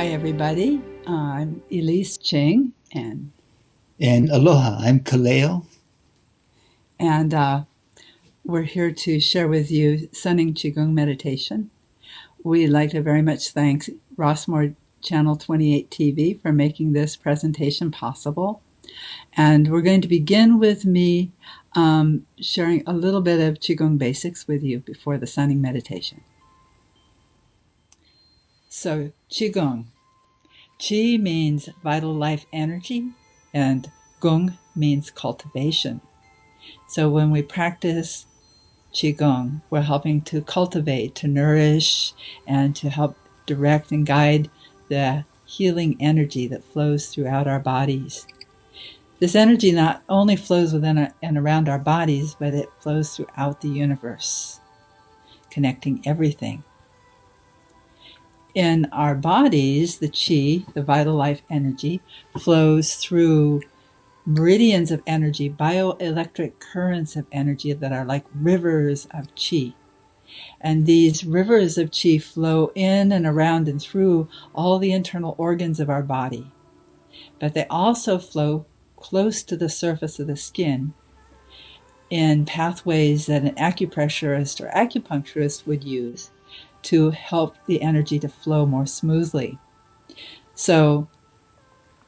Hi, everybody. I'm Elise Ching, and aloha, I'm Kaleo. we're here to share with you Sunning Qigong Meditation. We'd like to very much thank Rossmoor Channel 28 TV for making this presentation possible. And we're going to begin with me sharing a little bit of Qigong basics with you before the sunning meditation. So, Qigong. Qi means vital life energy, and Gong means cultivation. So when we practice Qigong, we're helping to cultivate, to nourish, and to help direct and guide the healing energy that flows throughout our bodies. This energy not only flows within and around our bodies, but it flows throughout the universe, connecting everything. In our bodies, the Qi, the vital life energy, flows through meridians of energy, bioelectric currents of energy that are like rivers of Qi. And these rivers of Qi flow in and around and through all the internal organs of our body. But they also flow close to the surface of the skin in pathways that an acupressurist or acupuncturist would use to help the energy to flow more smoothly. So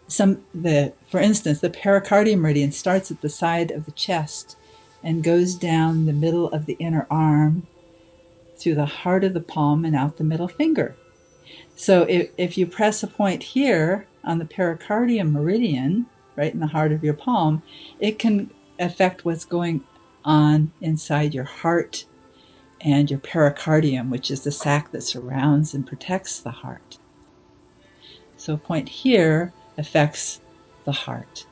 for instance, the pericardium meridian starts at the side of the chest and goes down the middle of the inner arm through the heart of the palm and out the middle finger. So if you press a point here on the pericardium meridian, right in the heart of your palm, it can affect what's going on inside your heart and your pericardium, which is the sac that surrounds and protects the heart. So a point here affects the heart.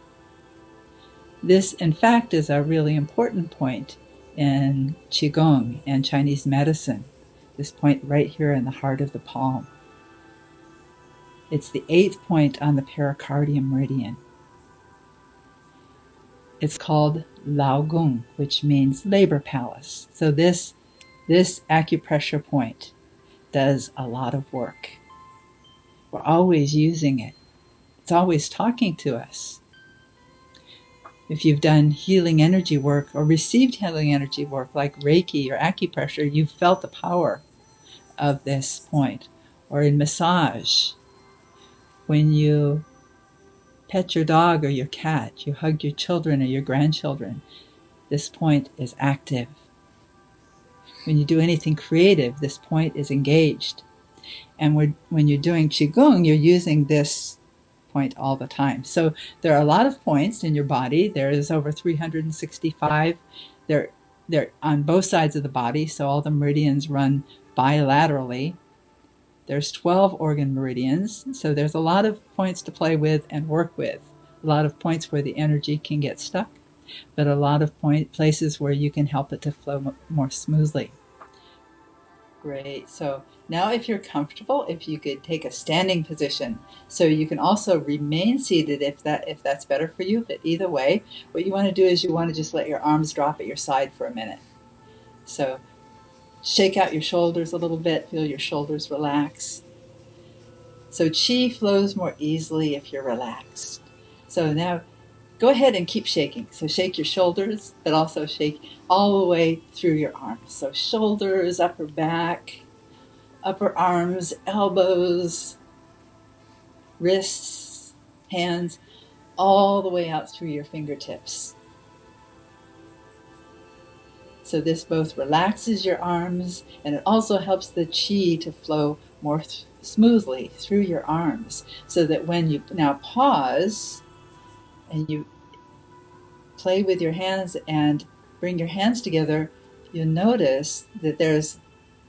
This, in fact, is a really important point in Qigong and Chinese medicine, this point right here in the heart of the palm. It's the 8th point on the pericardium meridian. It's called Lao Gong, which means labor palace. So this acupressure point does a lot of work. We're always using it. It's always talking to us. If you've done healing energy work or received healing energy work like Reiki or acupressure, you've felt the power of this point. Or in massage, when you pet your dog or your cat, you hug your children or your grandchildren, this point is active. When you do anything creative, this point is engaged. And when you're doing Qigong, you're using this point all the time. So there are a lot of points in your body. There is over 365. They're on both sides of the body, so all the meridians run bilaterally. There's 12 organ meridians, so there's a lot of points to play with and work with. A lot of points where the energy can get stuck, but a lot of places where you can help it to flow more smoothly. Great. So now if you're comfortable, if you could take a standing position, so you can also remain seated if that's better for you, but either way, what you want to do is you want to just let your arms drop at your side for a minute. So shake out your shoulders a little bit, feel your shoulders relax. So Qi flows more easily if you're relaxed. So now go ahead and keep shaking. So shake your shoulders, but also shake all the way through your arms. So shoulders, upper back, upper arms, elbows, wrists, hands, all the way out through your fingertips. So this both relaxes your arms and it also helps the Qi to flow more smoothly through your arms, so that when you now pause and you play with your hands and bring your hands together, you'll notice that there's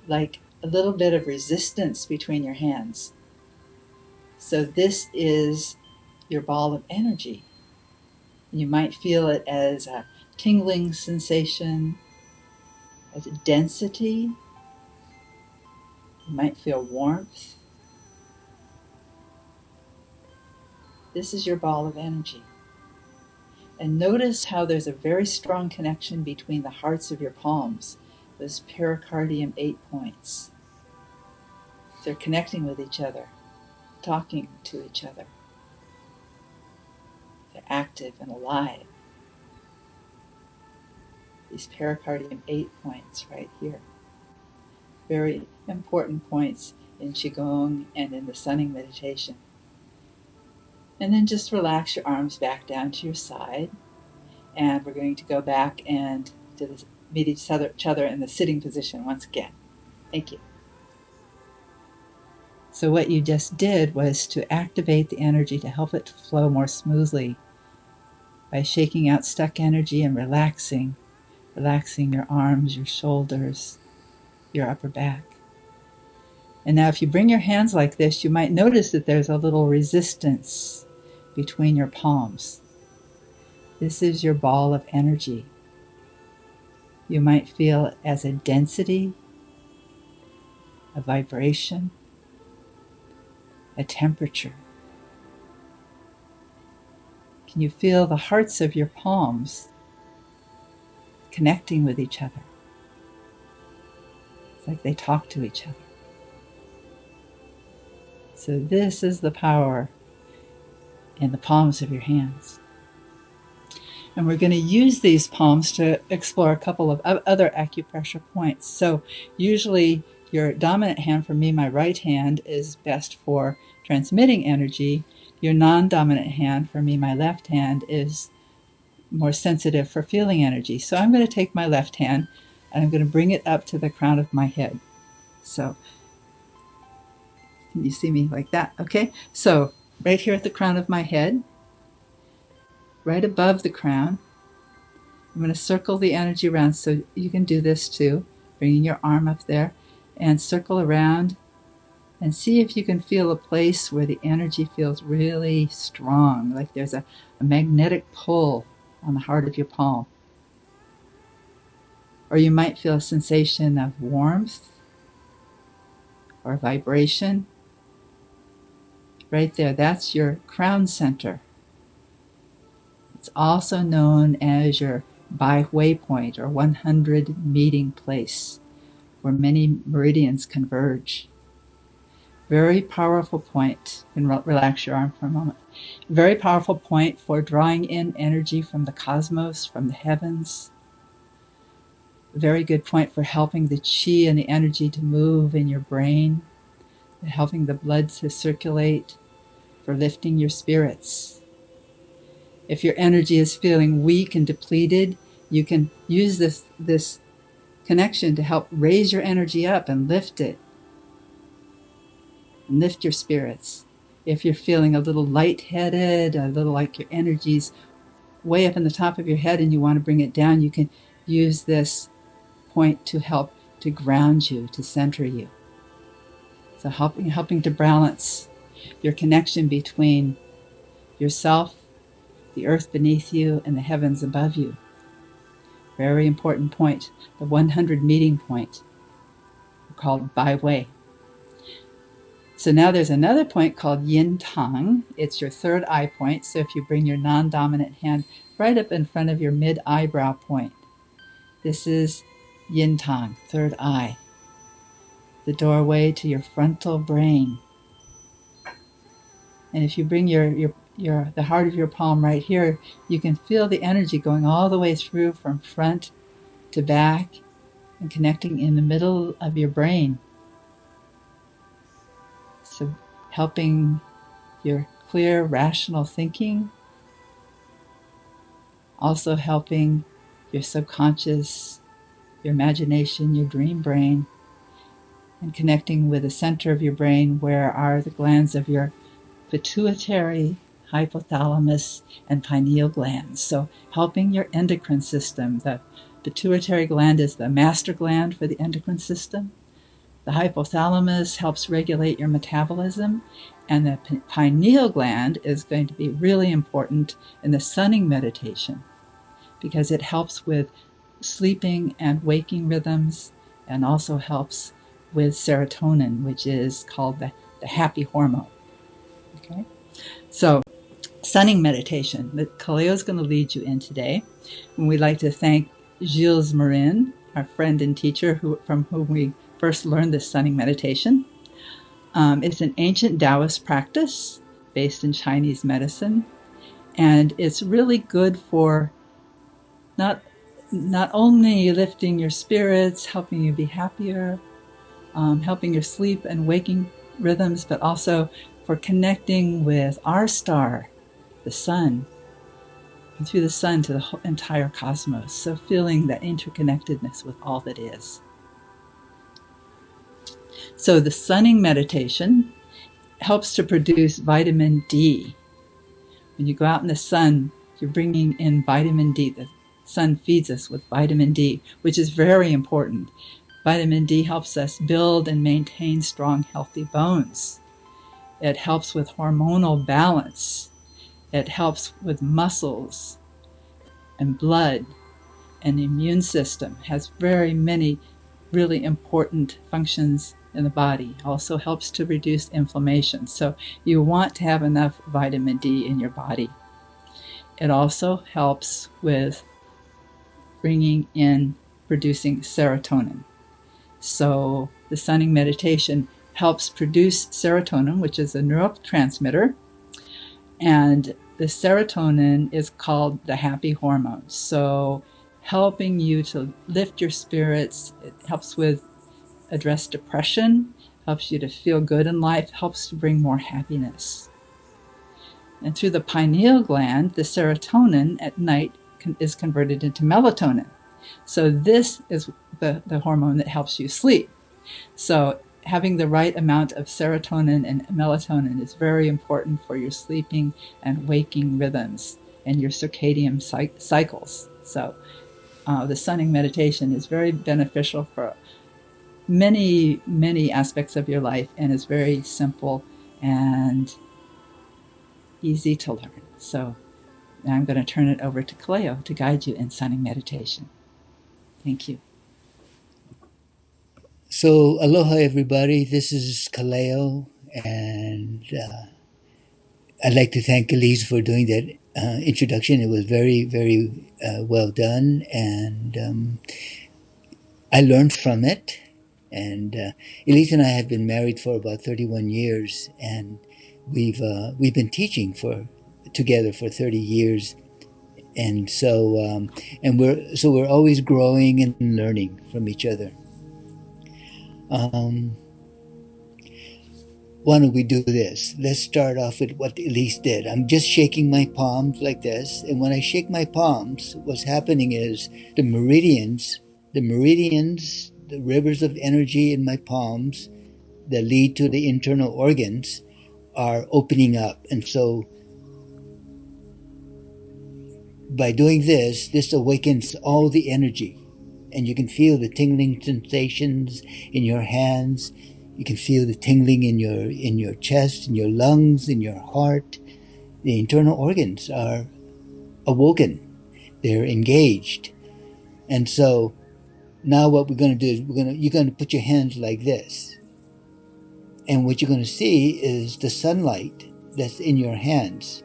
like a little bit of resistance between your hands. So this is your ball of energy. You might feel it as a tingling sensation, as a density. You might feel warmth. This is your ball of energy. And notice how there's a very strong connection between the hearts of your palms, those pericardium 8 points. They're connecting with each other. talking to each other. They're active and alive. These pericardium 8 points right here. Very important points in Qigong and in the sunning meditation. And then just relax your arms back down to your side. And we're going to go back and meet each other in the sitting position once again. Thank you. So what you just did was to activate the energy to help it flow more smoothly by shaking out stuck energy and relaxing your arms, your shoulders, your upper back. And now if you bring your hands like this, you might notice that there's a little resistance between your palms. This is your ball of energy. You might feel it as a density, a vibration, a temperature. Can you feel the hearts of your palms connecting with each other? It's like they talk to each other. So this is the power in the palms of your hands. And we're going to use these palms to explore a couple of other acupressure points. So usually your dominant hand, for me, my right hand, is best for transmitting energy. Your non-dominant hand, for me, my left hand, is more sensitive for feeling energy. So I'm going to take my left hand and I'm going to bring it up to the crown of my head. So can you see me like that? Okay. So right here at the crown of my head, right above the crown, I'm going to circle the energy around. So you can do this too, bringing your arm up there and circle around and see if you can feel a place where the energy feels really strong, like there's a magnetic pull on the heart of your palm. Or you might feel a sensation of warmth or vibration. Right there, that's your crown center. It's also known as your Bai Hui point, or 100 meeting place, where many meridians converge. Very powerful point. You can relax your arm for a moment. Very powerful point for drawing in energy from the cosmos, from the heavens. Very good point for helping the chi and the energy to move in your brain, helping the blood to circulate, for lifting your spirits. If your energy is feeling weak and depleted, you can use this connection to help raise your energy up and lift it. And lift your spirits. If you're feeling a little lightheaded, a little like your energy's way up in the top of your head and you want to bring it down, you can use this point to help to ground you, to center you. So helping to balance your connection between yourself, the earth beneath you, and the heavens above you. Very important point, the 100 meeting point, called Bai Wei. So now there's another point called Yin Tang. It's your third eye point. So if you bring your non-dominant hand right up in front of your mid-eyebrow point, this is Yin Tang, third eye, the doorway to your frontal brain. And if you bring the heart of your palm right here, you can feel the energy going all the way through from front to back and connecting in the middle of your brain. So helping your clear, rational thinking, also helping your subconscious, your imagination, your dream brain, and connecting with the center of your brain where are the glands of your Pituitary, Hypothalamus, and Pineal glands. So helping your endocrine system. The Pituitary gland is the master gland for the endocrine system. The hypothalamus helps regulate your metabolism, and the pineal gland is going to be really important in the sunning meditation because it helps with sleeping and waking rhythms and also helps with serotonin, which is called the happy hormone. Okay, so sunning meditation that Kaleo is going to lead you in today. And we'd like to thank Gilles Marin, our friend and teacher from whom we first learned this sunning meditation. It's an ancient Taoist practice based in Chinese medicine, and it's really good for not only lifting your spirits, helping you be happier, helping your sleep and waking rhythms, but also for connecting with our star, the sun, and through the sun to the whole entire cosmos. So feeling that interconnectedness with all that is. So the sunning meditation helps to produce vitamin D. When you go out in the sun, you're bringing in vitamin D. The sun feeds us with vitamin D, which is very important. Vitamin D helps us build and maintain strong, healthy bones. It helps with hormonal balance. It helps with muscles and blood and the immune system. It has very many really important functions in the body. Also helps to reduce inflammation. So you want to have enough vitamin D in your body. It also helps with producing serotonin. So the sunning meditation helps produce serotonin, which is a neurotransmitter, and the serotonin is called the happy hormone. So helping you to lift your spirits, it helps with address depression, helps you to feel good in life, helps to bring more happiness. And through the pineal gland, the serotonin at night is converted into melatonin. So this is the hormone that helps you sleep. So having the right amount of serotonin and melatonin is very important for your sleeping and waking rhythms and your circadian cycles. So the sunning meditation is very beneficial for many, many aspects of your life, and is very simple and easy to learn. So now I'm going to turn it over to Kaleo to guide you in sunning meditation. Thank you. So, aloha, everybody. This is Kaleo, and I'd like to thank Elise for doing that introduction. It was very, very well done, and I learned from it. And Elise and I have been married for about 31 years, and we've been teaching together for 30 years, and so we're always growing and learning from each other. Why don't we do this? Let's start off with what Elise did. I'm just shaking my palms like this, and when I shake my palms, what's happening is the meridians, the rivers of energy in my palms that lead to the internal organs are opening up. And so by doing this awakens all the energy, and you can feel the tingling sensations in your hands. You can feel the tingling in your chest, in your lungs, in your heart. The internal organs are awoken. They're engaged. And so now what we're going to do is you're going to put your hands like this. And what you're going to see is the sunlight that's in your hands.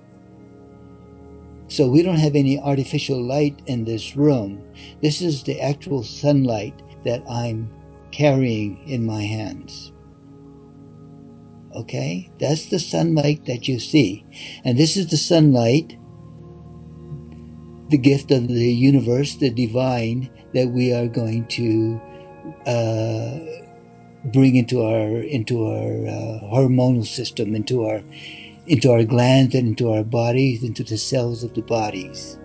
So we don't have any artificial light in this room. This is the actual sunlight that I'm carrying in my hands. Okay? That's the sunlight that you see. And this is the sunlight, the gift of the universe, the divine, that we are going to bring into our hormonal system, into our glands and into our bodies, into the cells of the bodies.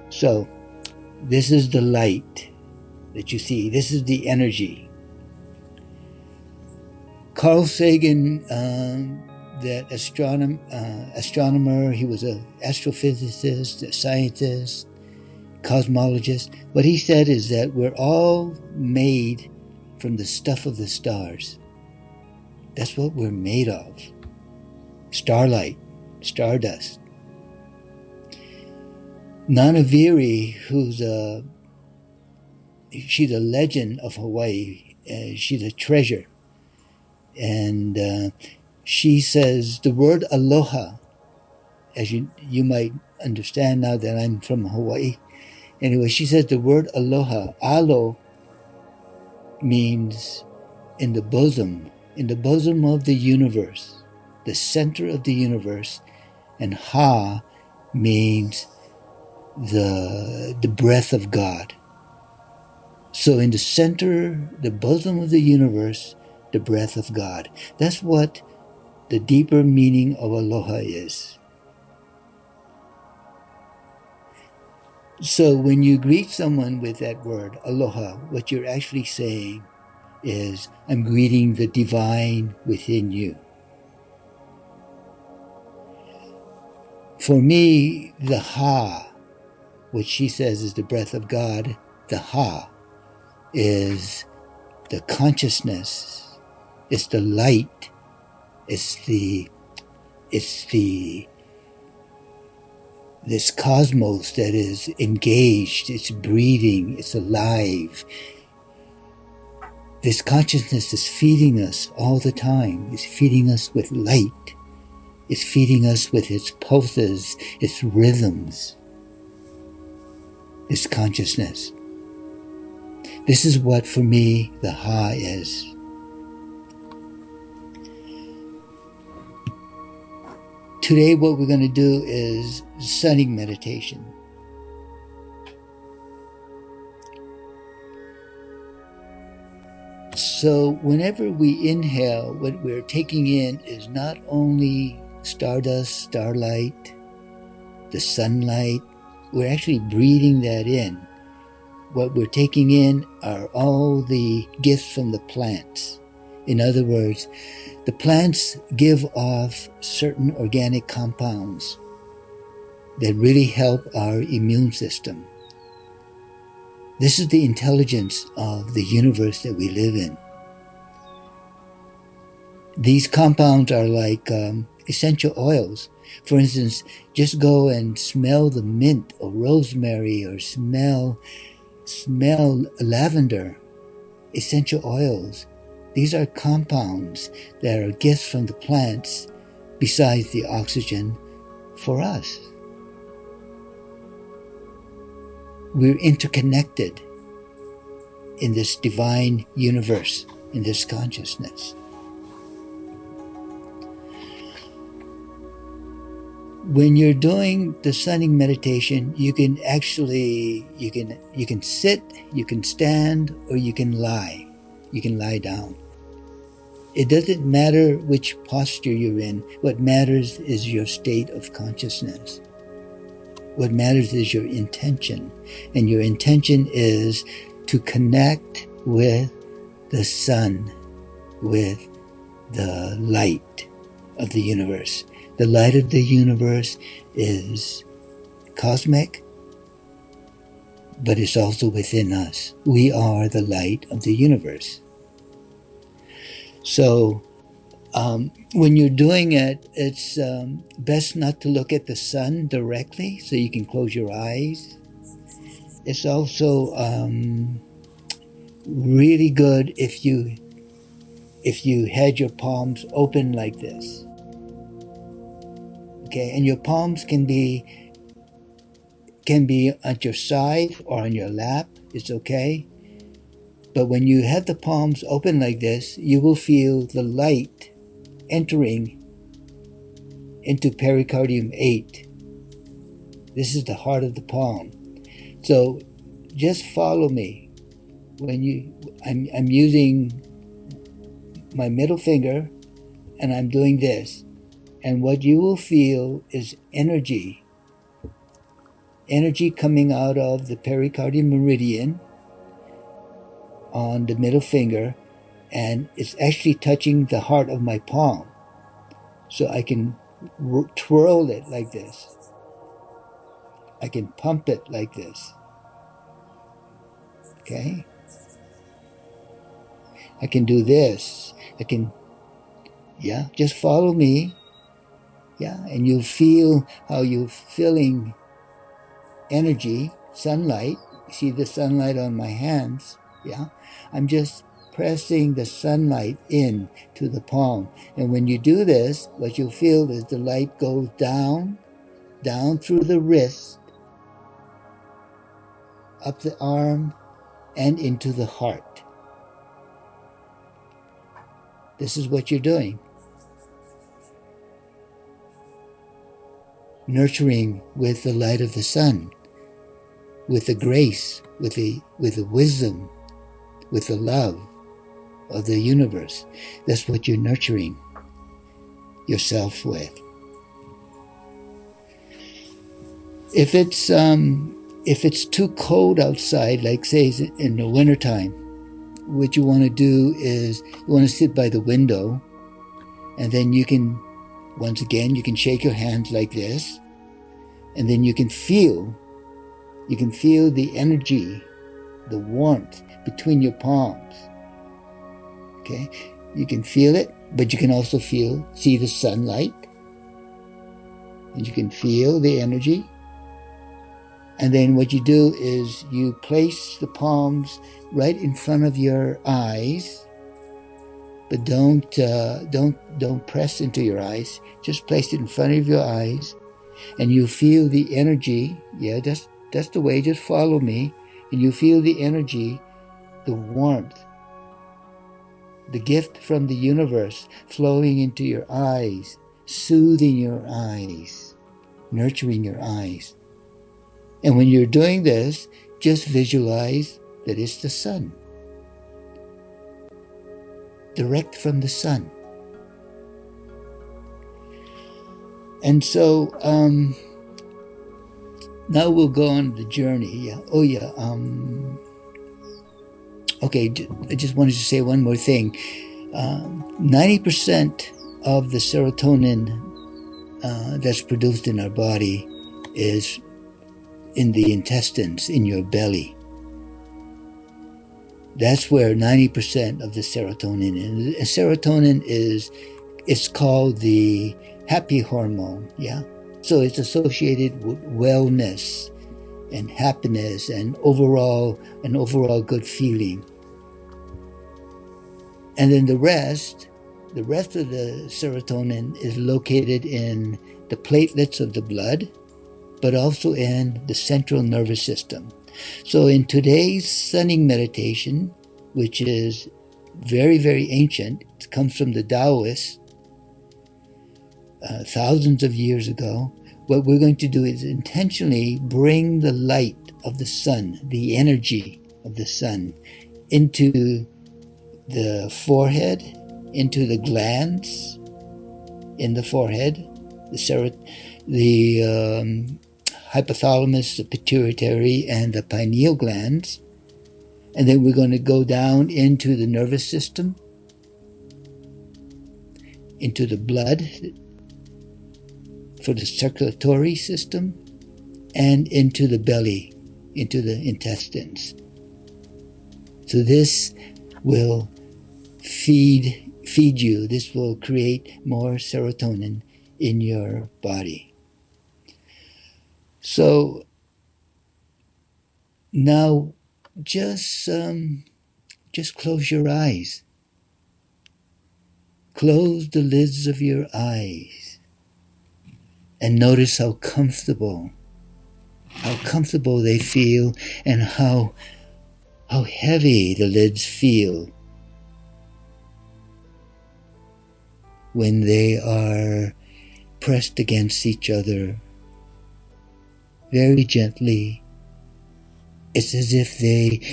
So this is the light that you see. This is the energy. Carl Sagan, that astronomer, he was an astrophysicist, a scientist, cosmologist. What he said is that we're all made from the stuff of the stars. That's what we're made of. Starlight, stardust. Nanaviri, she's a legend of Hawaii. She's a treasure. And she says the word aloha, as you might understand now that I'm from Hawaii. Anyway, she says the word aloha, alo, means in the bosom, in the bosom of the universe, the center of the universe, and Ha means the breath of God. So in the center, the bosom of the universe, the breath of God. That's what the deeper meaning of aloha is. So when you greet someone with that word, aloha, what you're actually saying is, I'm greeting the divine within you. For me, the Ha, which she says is the breath of God, the Ha is the consciousness, it's the light, it's this cosmos that is engaged, it's breathing, it's alive. This consciousness is feeding us all the time. It's feeding us with light. It's feeding us with its pulses, its rhythms, this consciousness. This is what, for me, the Ha is. Today, what we're going to do is sunning meditation. So whenever we inhale, what we're taking in is not only stardust, starlight, the sunlight, we're actually breathing that in. What we're taking in are all the gifts from the plants. In other words, the plants give off certain organic compounds that really help our immune system. This is the intelligence of the universe that we live in. These compounds are like essential oils. For instance, just go and smell the mint or rosemary, or smell lavender, essential oils. These are compounds that are gifts from the plants besides the oxygen for us. We're interconnected in this divine universe, in this consciousness. When you're doing the sunning meditation, you can actually, you can sit, you can stand, or you can lie. You can lie down. It doesn't matter which posture you're in. What matters is your state of consciousness. What matters is your intention. And your intention is to connect with the sun, with the light of the universe. The light of the universe is cosmic, but it's also within us. We are the light of the universe. So when you're doing it, it's best not to look at the sun directly, so you can close your eyes. It's also really good if you had your palms open like this. Okay, and your palms can be at your side or on your lap. It's okay. But when you have the palms open like this, you will feel the light entering into pericardium 8. This is the heart of the palm. So just follow me. I'm using my middle finger and I'm doing this. And what you will feel is energy coming out of the pericardium meridian on the middle finger, and it's actually touching the heart of my palm. So I can twirl it like this. I can pump it like this. Okay? I can do this. Just follow me. Yeah, and you'll feel how you're feeling energy, sunlight. You see the sunlight on my hands. Yeah, I'm just pressing the sunlight in to the palm. And when you do this, what you'll feel is the light goes down through the wrist, up the arm, and into the heart. This is what you're doing. Nurturing with the light of the sun, with the grace, with the wisdom, with the love of the universe. That's what you're nurturing yourself with. If it's too cold outside, like say in the wintertime, what you want to do is you want to sit by the window, and then you can, once again, you can shake your hands like this, and then you can feel the energy, the warmth between your palms. Okay, you can feel it, but you can also see the sunlight, and you can feel the energy. And then what you do is you place the palms right in front of your eyes, but don't press into your eyes. Just place it in front of your eyes, and you feel the energy. Yeah, that's the way. Just follow me, and you feel the energy, the warmth, the gift from the universe flowing into your eyes, soothing your eyes, nurturing your eyes. And when you're doing this, just visualize that it's the sun. Direct from the sun. And so now we'll go on the journey. Yeah. Oh yeah. Okay, I just wanted to say one more thing. 90% of the serotonin that's produced in our body is in the intestines, in your belly. That's where 90% of the serotonin is. And serotonin it's called the happy hormone, yeah? So it's associated with wellness and happiness and overall good feeling. And then the rest of the serotonin is located in the platelets of the blood, but also in the central nervous system. So in today's sunning meditation, which is very, very ancient, it comes from the Taoist, thousands of years ago, what we're going to do is intentionally bring the light of the sun, the energy of the sun, into the forehead, into the glands in the forehead, the hypothalamus, the pituitary, and the pineal glands. And then we're going to go down into the nervous system, into the blood for the circulatory system, and into the belly, into the intestines. So this will feed you. This will create more serotonin in your body. So now just close your eyes. Close the lids of your eyes and notice how comfortable they feel, and how heavy the lids feel when they are pressed against each other very gently. It's as if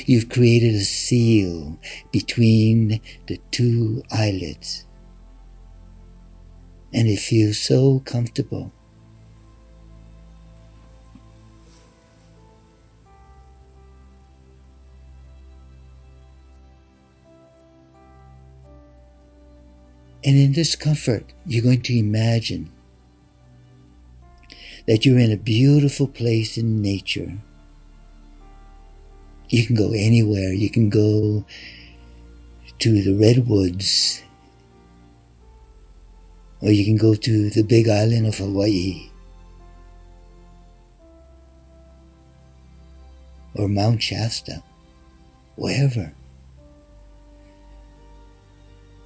you've created a seal between the two eyelids, and it feels so comfortable. And in this comfort, you're going to imagine that you're in a beautiful place in nature. You can go anywhere. You can go to the redwoods, or you can go to the big island of Hawaii, or Mount Shasta, wherever.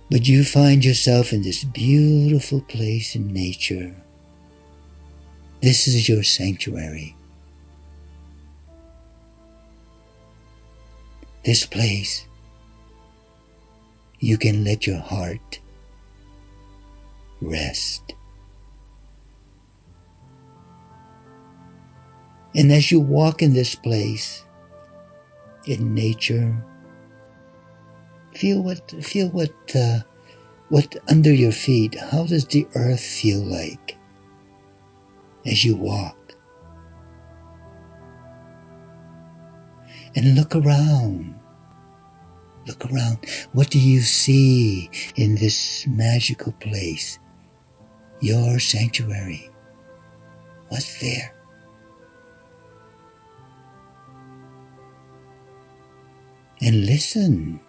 But you find yourself in this beautiful place in nature. This is your sanctuary. This place, you can let your heart rest. And as you walk in this place, in nature, feel what under your feet. How does the earth feel like as you walk? And look around. Look around. What do you see in this magical place? Your sanctuary. What's there? And listen.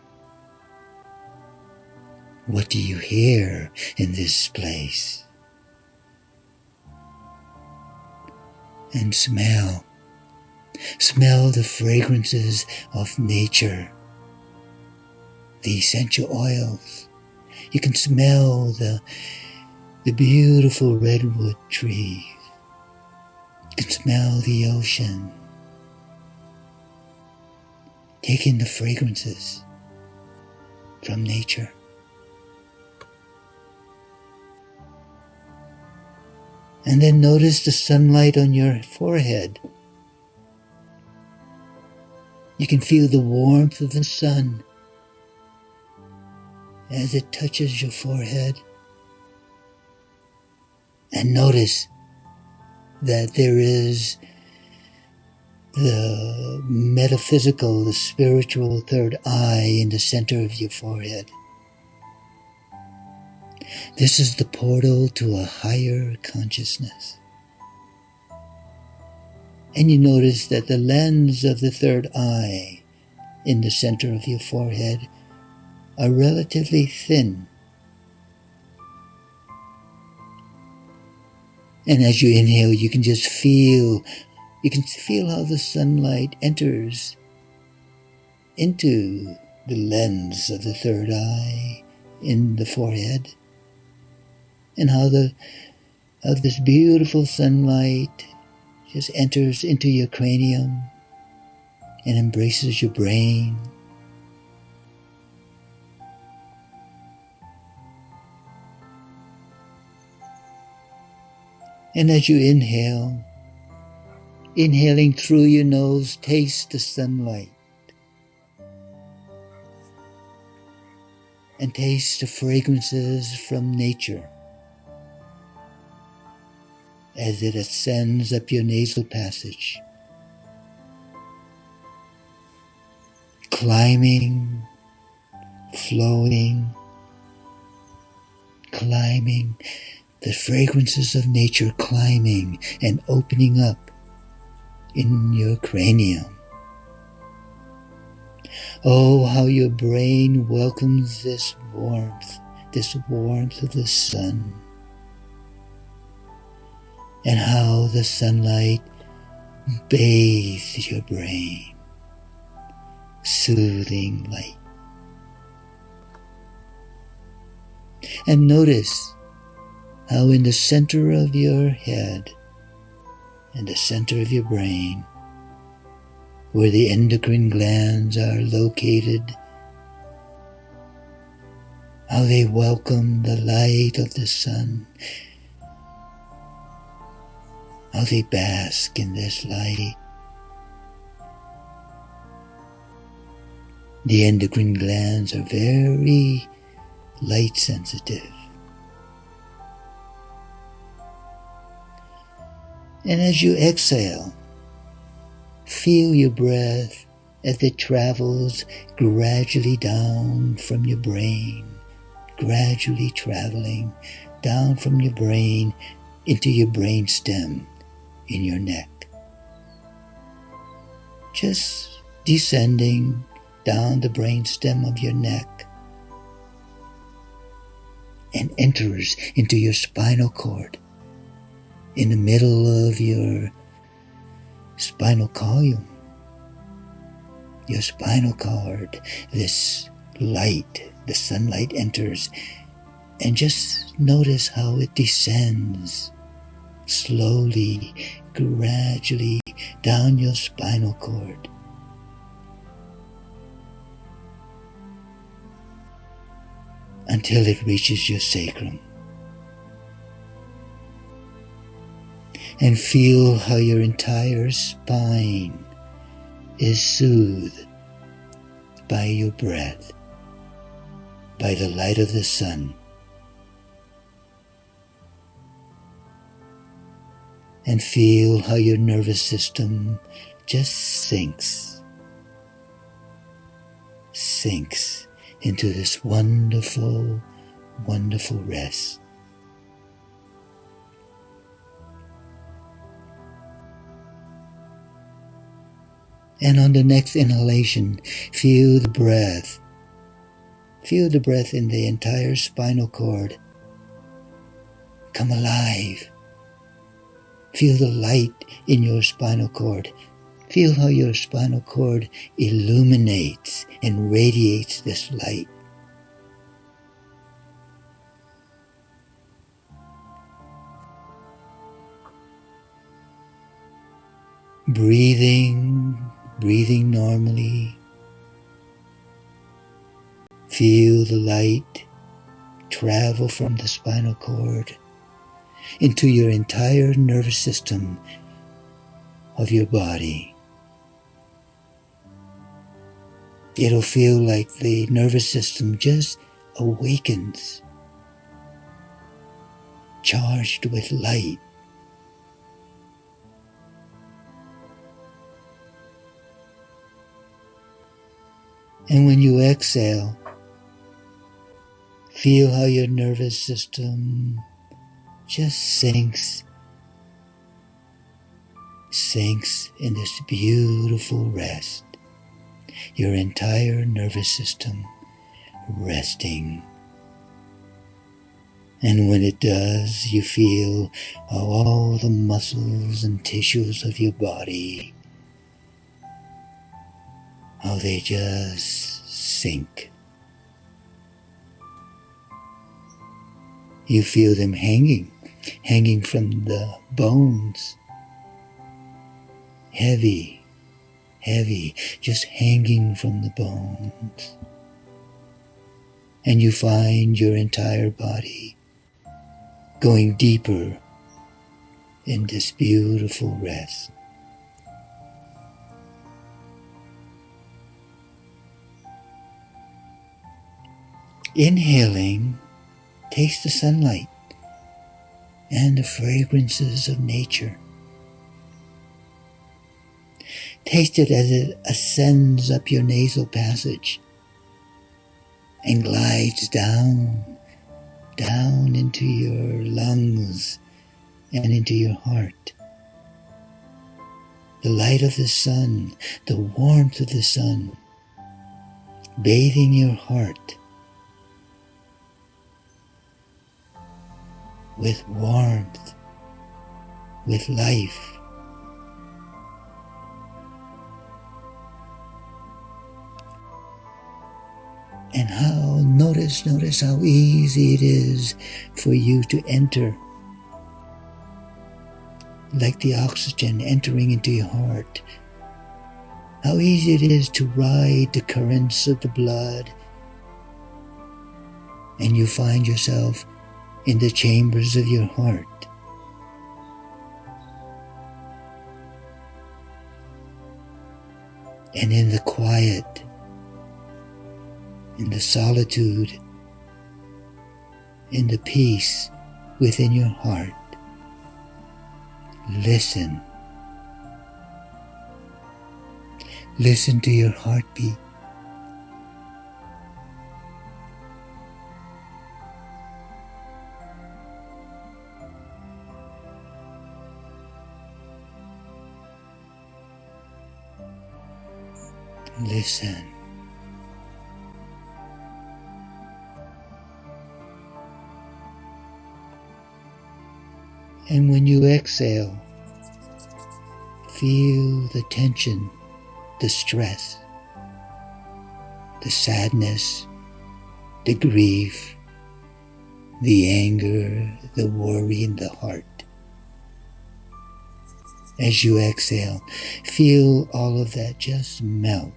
What do you hear in this place? And smell. Smell the fragrances of nature. The essential oils. You can smell the beautiful redwood trees. You can smell the ocean. Take in the fragrances from nature. And then notice the sunlight on your forehead. You can feel the warmth of the sun as it touches your forehead. And notice that there is the metaphysical, the spiritual third eye in the center of your forehead. This is the portal to a higher consciousness. And you notice that the lens of the third eye in the center of your forehead are relatively thin. And as you inhale, you can feel how the sunlight enters into the lens of the third eye in the forehead, and how this beautiful sunlight just enters into your cranium and embraces your brain. And as you inhale, inhaling through your nose, taste the sunlight and taste the fragrances from nature as it ascends up your nasal passage, climbing, flowing, climbing, the fragrances of nature climbing and opening up in your cranium. Oh, how your brain welcomes this warmth of the sun, and how the sunlight bathes your brain, soothing light. And notice how in the center of your head and the center of your brain, where the endocrine glands are located, how they welcome the light of the sun, how they bask in this light. The endocrine glands are very light sensitive. And as you exhale, feel your breath as it travels gradually down from your brain, gradually traveling down from your brain into your brain stem in your neck. Just descending down the brain stem of your neck and enters into your spinal cord, in the middle of your spinal column. Your spinal cord, this light, the sunlight enters, and just notice how it descends slowly, gradually down your spinal cord. Until it reaches your sacrum. And feel how your entire spine is soothed by your breath, by the light of the sun. And feel how your nervous system just sinks into this wonderful, wonderful rest. And on the next inhalation, feel the breath. Feel the breath in the entire spinal cord come alive. Feel the light in your spinal cord. Feel how your spinal cord illuminates and radiates this light. Breathing normally. Feel the light travel from the spinal cord into your entire nervous system of your body. It'll feel like the nervous system just awakens, charged with light. And when you exhale, feel how your nervous system just sinks in this beautiful rest. Your entire nervous system resting. And when it does, you feel how all the muscles and tissues of your body, how they just sink. You feel them hanging from the bones. Heavy, just hanging from the bones. And you find your entire body going deeper in this beautiful rest. Inhaling, taste the sunlight and the fragrances of nature. Taste it as it ascends up your nasal passage and glides down into your lungs and into your heart. The light of the sun, the warmth of the sun, bathing your heart with warmth, with life. And notice how easy it is for you to enter, like the oxygen entering into your heart. How easy it is to ride the currents of the blood, and you find yourself in the chambers of your heart. And in the quiet, in the solitude, in the peace within your heart, listen. Listen to your heartbeat. Listen. And when you exhale, feel the tension, the stress, the sadness, the grief, the anger, the worry in the heart. As you exhale, feel all of that just melt.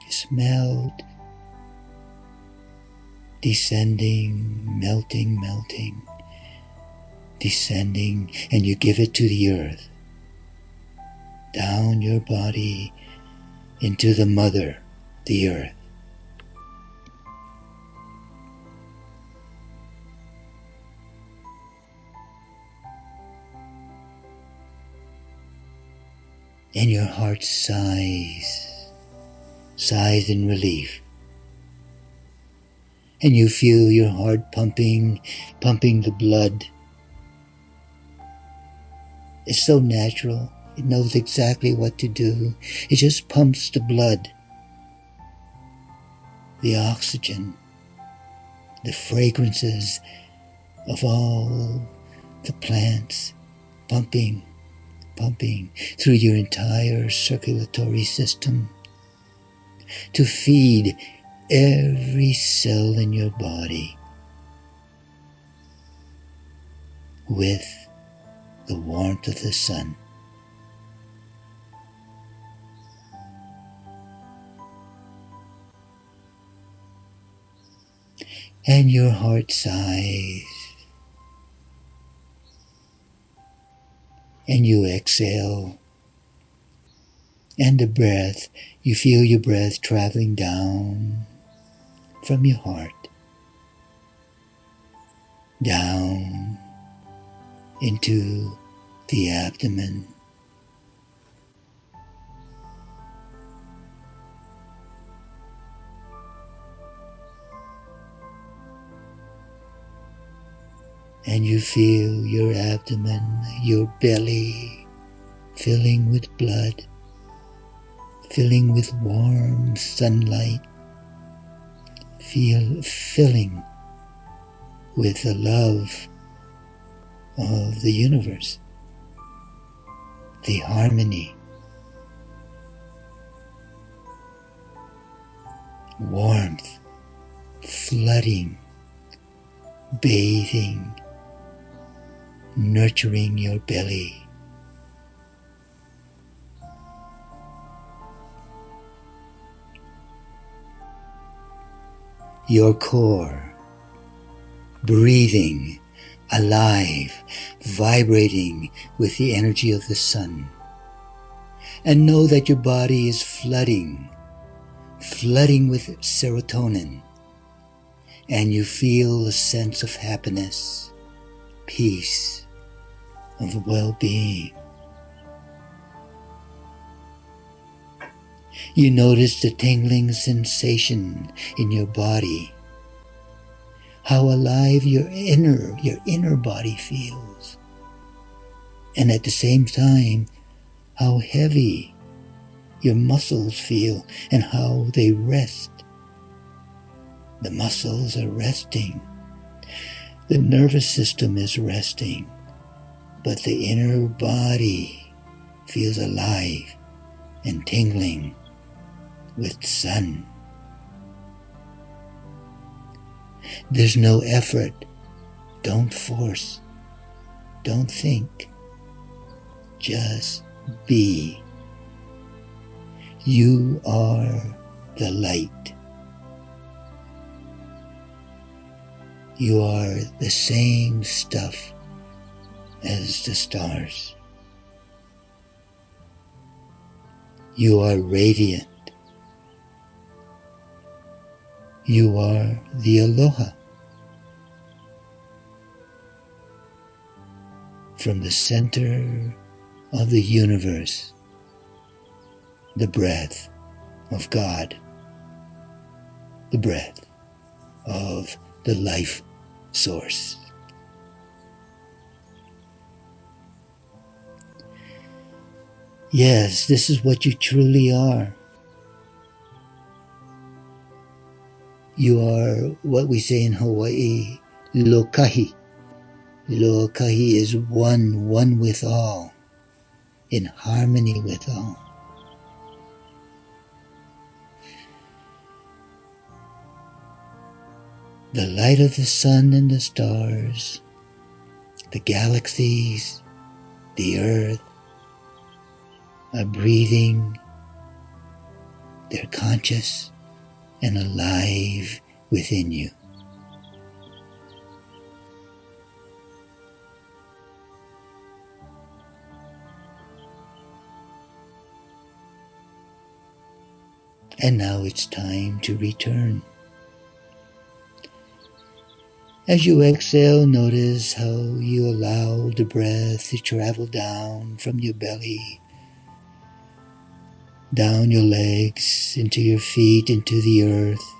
Just melt, descending, melting, descending, and you give it to the earth, down your body into the mother, the earth. And your heart sighs in relief. And you feel your heart pumping the blood. It's so natural. It knows exactly what to do. It just pumps the blood, the oxygen, the fragrances of all the plants, pumping through your entire circulatory system to feed every cell in your body with the warmth of the sun. And your heart sighs, and you exhale, and the breath, you feel your breath traveling down from your heart, down into the abdomen, and you feel your abdomen, your belly filling with blood, filling with warm sunlight, filling with the love of the universe, the harmony, warmth, flooding, bathing, nurturing your belly. Your core, breathing, alive, vibrating with the energy of the sun. And know that your body is flooding with serotonin. And you feel a sense of happiness, peace, of well-being. You notice the tingling sensation in your body, how alive your inner body feels, and at the same time, how heavy your muscles feel and how they rest. The muscles are resting, the nervous system is resting, but the inner body feels alive and tingling with sun. There's no effort. Don't force. Don't think. Just be. You are the light. You are the same stuff as the stars. You are radiant. You are the aloha. From the center of the universe, the breath of God, the breath of the life source. Yes, this is what you truly are. You are what we say in Hawaii, lokahi. Lokahi is one with all, in harmony with all. The light of the sun and the stars, the galaxies, the earth are breathing. They're conscious and alive within you. And now it's time to return. As you exhale, notice how you allow the breath to travel down from your belly, down your legs, into your feet, into the earth.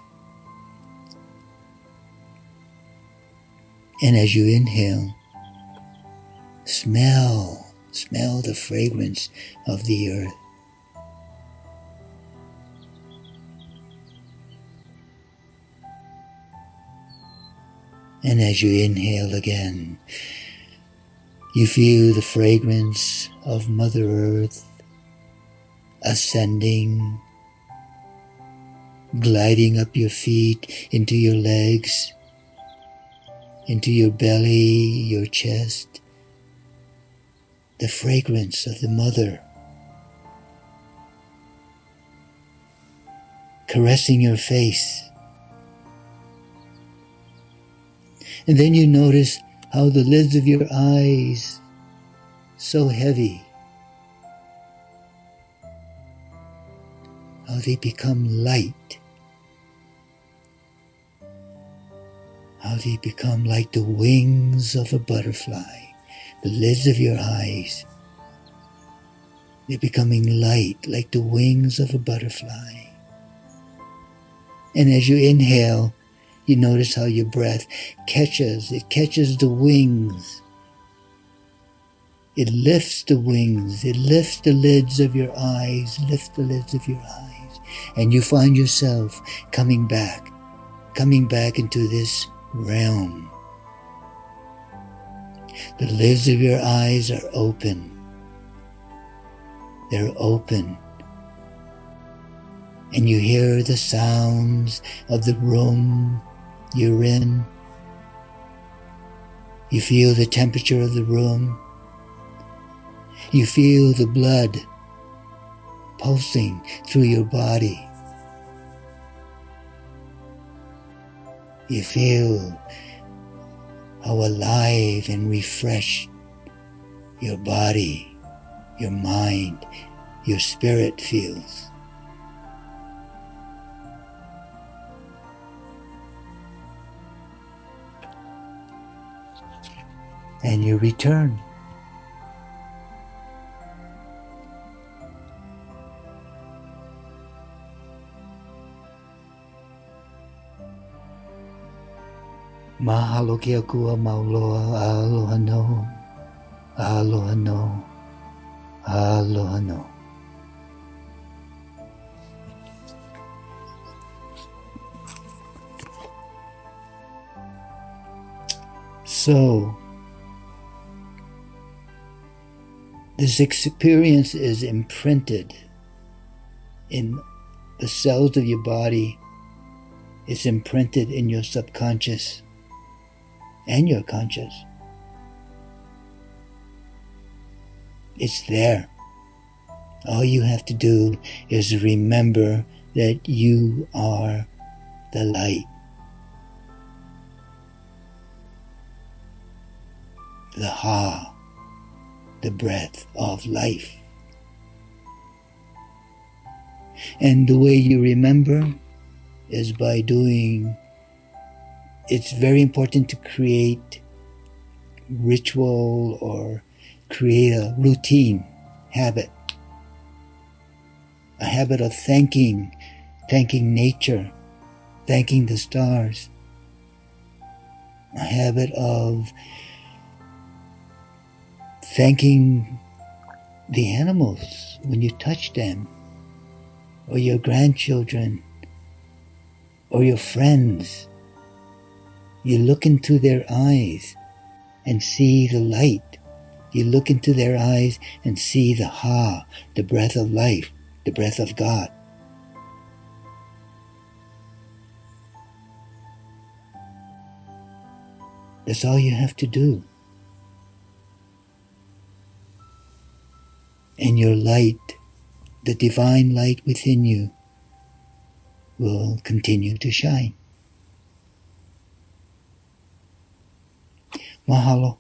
And as you inhale, smell the fragrance of the earth. And as you inhale again, you feel the fragrance of Mother Earth ascending, gliding up your feet, into your legs, into your belly, your chest. The fragrance of the Mother caressing your face. And then you notice how the lids of your eyes, so heavy, how they become light, how they become like the wings of a butterfly. The lids of your eyes, they're becoming light like the wings of a butterfly. And as you inhale, you notice how your breath catches the wings. It lifts the wings, it lifts the lids of your eyes, and you find yourself coming back into this realm. The lids of your eyes are open. They're open. And you hear the sounds of the room you're in. You feel the temperature of the room. You feel the blood pulsing through your body. You feel how alive and refreshed your body, your mind, your spirit feels. And you return. Mahalo kia kua mauloa, aloha no, aloha no, aloha no. So, this experience is imprinted in the cells of your body. It's imprinted in your subconscious and your conscious. It's there. All you have to do is remember that you are the light. The Ha, the breath of life. And the way you remember is by doing, it's very important to create ritual or create a routine, habit. A habit of thanking nature, thanking the stars. A habit of thanking the animals when you touch them, or your grandchildren, or your friends. You look into their eyes and see the light. You look into their eyes and see the Ha, the breath of life, the breath of God. That's all you have to do. And your light, the divine light within you, will continue to shine. Mahalo.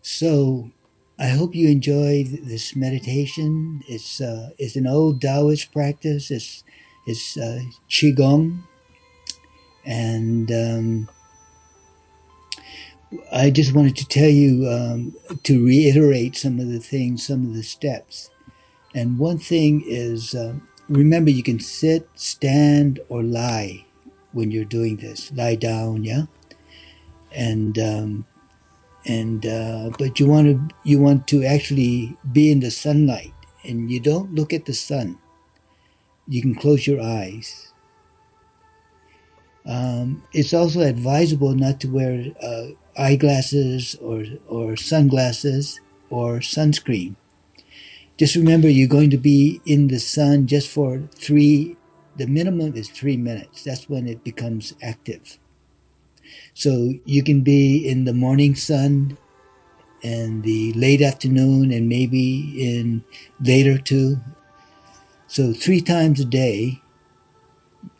So, I hope you enjoy this meditation. It's an old Taoist practice. It's Qigong, and I just wanted to tell you to reiterate some of the things, some of the steps. And one thing is, remember, you can sit, stand, or lie when you're doing this. Lie down, yeah, and but you want to actually be in the sunlight, and you don't look at the sun. You can close your eyes. It's also advisable not to wear eyeglasses or sunglasses or sunscreen. Just remember, you're going to be in the sun just for the minimum is 3 minutes. That's when it becomes active. So you can be in the morning sun and the late afternoon and maybe in later too. So 3 times a day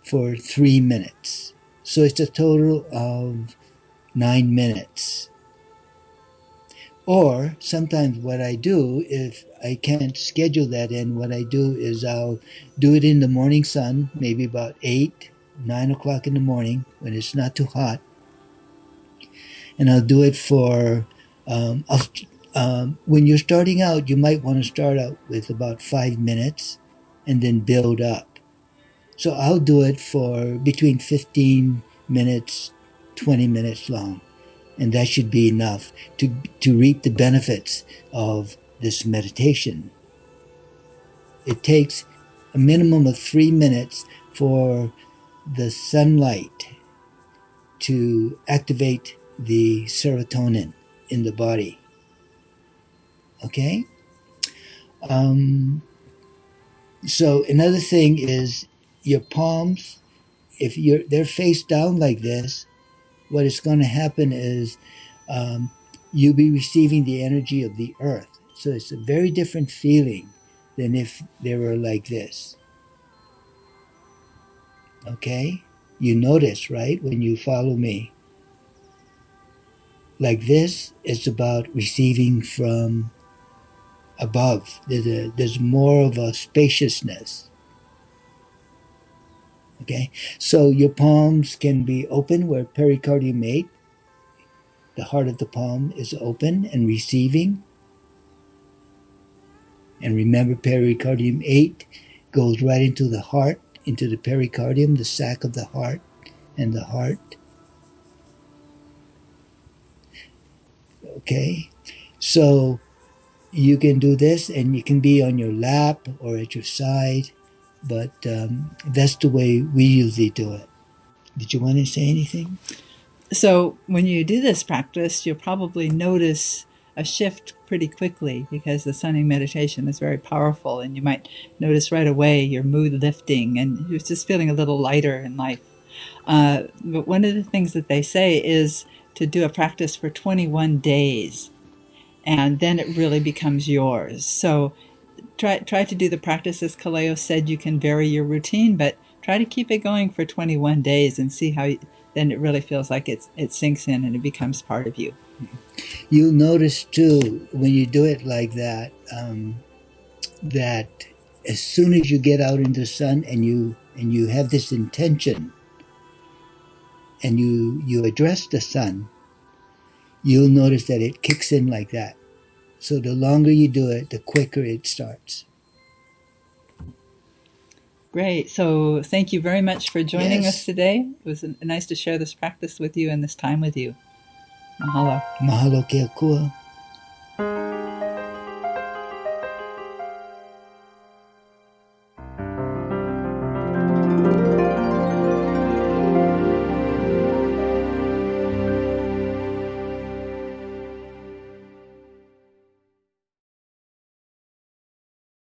for 3 minutes. So it's a total of 9 minutes. Or sometimes what I do, if I can't schedule that in, what I do is I'll do it in the morning sun, maybe about 8, 9 o'clock in the morning when it's not too hot. And I'll do it for, when you're starting out, you might want to start out with about 5 minutes and then build up. So I'll do it for between 15 minutes, 20 minutes long. And that should be enough to reap the benefits of this meditation. It takes a minimum of 3 minutes for the sunlight to activate the serotonin in the body. Okay? So another thing is your palms, if they're face down like this, what is going to happen is you'll be receiving the energy of the earth. So it's a very different feeling than if they were like this. Okay? You notice, right, when you follow me. Like this, it's about receiving from above. There's more of a spaciousness. Okay? So your palms can be open where pericardium 8, the heart of the palm, is open and receiving. And remember, pericardium 8 goes right into the heart, into the pericardium, the sac of the heart, and the heart. Okay? So you can do this, and you can be on your lap or at your side, but that's the way we usually do it. Did you want to say anything? So when you do this practice, you'll probably notice a shift pretty quickly because the sunning meditation is very powerful, and you might notice right away your mood lifting and you're just feeling a little lighter in life. But one of the things that they say is to do a practice for 21 days, and then it really becomes yours. So try to do the practice as Kaleo said. You can vary your routine, but try to keep it going for 21 days and see how then it really feels like it sinks in and it becomes part of you. You'll notice too when you do it like that, that as soon as you get out into the sun and you have this intention and you address the sun, you'll notice that it kicks in like that. So the longer you do it, the quicker it starts. Great. So thank you very much for joining Yes. us today. It was nice to share this practice with you and this time with you. Mahalo. Mahalo ke akua.